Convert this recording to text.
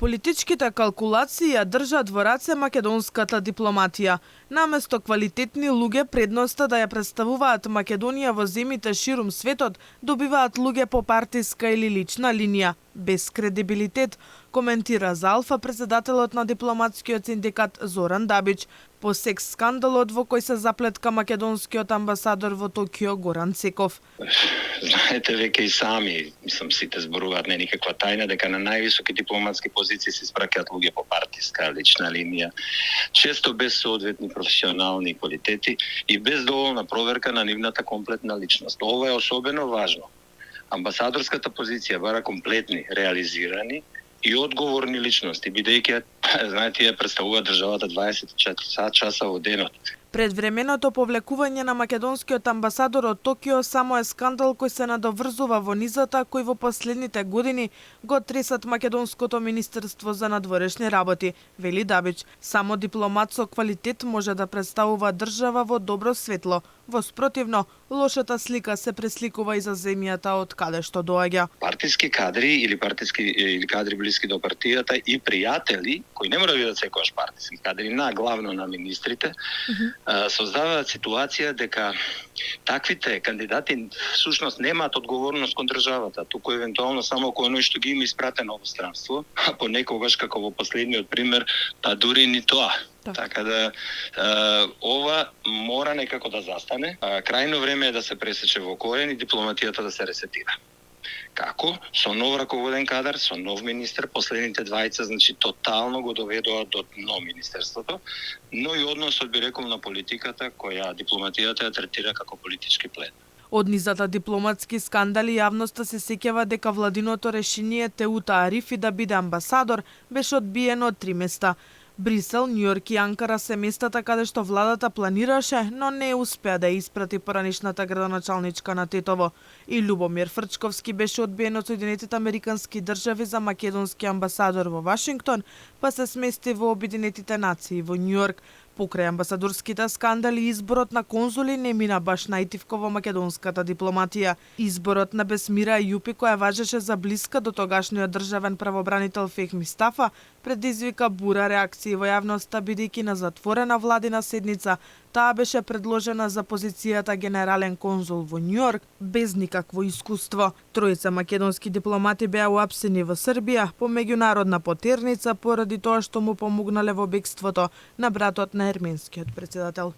Политичките калкулации ја држат во раце македонската дипломатија. Наместо квалитетни луѓе предноста да ја представуваат Македонија во земјите ширум светот, добиваат луѓе по партиска или лична линија, без кредибилитет, коментира за Алфа председателот на дипломатскиот синдикат Зоран Дабич, по секс скандалот во кој се заплетка македонскиот амбасадор во Токио Горан Цеков. Знаете, веќе и сами, сите зборуваат, не никаква тајна, дека на највисоки дипломатски позиции се испраќаат луѓе по партиска, лична линија, често без соодветни професионални квалитети и без доволна проверка на нивната комплетна личност. Ова е особено важно. Амбасадорската позиција бара комплетни, реализирани и одговорни личности, бидејќи, знаете, ја представува државата 24 часа во денот. Предвременото повлекување на македонскиот амбасадор од Токио само е скандал кој се надоврзува во низата кој во последните години го тресат македонското министерство за надворешни работи, вели Дабич. Само дипломат со квалитет може да представува држава во добро светло. Во спротивно, лошата слика се пресликува и за земјата од каде што доаѓа. Партиски кадри или кадри блиски до партијата и пријатели, кои не мора да бидат секогаш партиски кадри, главно на министрите, создаваат ситуација дека таквите кандидати всушност немаат одговорност кон државата, туку евентуално само кој оној што ги има испратено во странство, а понекогаш како во последниот пример, дури ни тоа. Така да ова мора некако да застане. Крајно време е да се пресече во корен и дипломатијата да се ресетира. Како? Со нов раководен кадар, со нов министер, последните двајца, тотално го доведоа до дно министерството, но и односот, би рекол, на политиката, која дипломатијата ја третира како политички плен. Од низата дипломатски скандали јавноста се сеќава дека владиното решение Теута Арифи да биде амбасадор беше одбиено од 3 места. Брисел, Њујорк и Анкара се местата каде што владата планираше, но не успеа да испрати поранишната градоначалничка на Тетово. И Љубомир Фрчковски беше одбиен од Соединетите Американски држави за македонски амбасадор во Вашингтон, па се смести во Обединетите нации во Њујорк. Покрај амбасадорските скандали, изборот на конзули не мина баш најтивко во македонската дипломатија. Изборот на Бесмира Јупи, која важеше за блиска до тогашниот државен правобранител Фехми Стафа, предизвика бура реакции во јавноста, бидејќи на затворена владина седница таа беше предложена за позицијата генерален конзул во Њујорк без никакво искуство. Тројца македонски дипломати беа уапсени во Србија по меѓународна потерница поради тоа што му помогнале во бегството на братот на ерменскиот председател.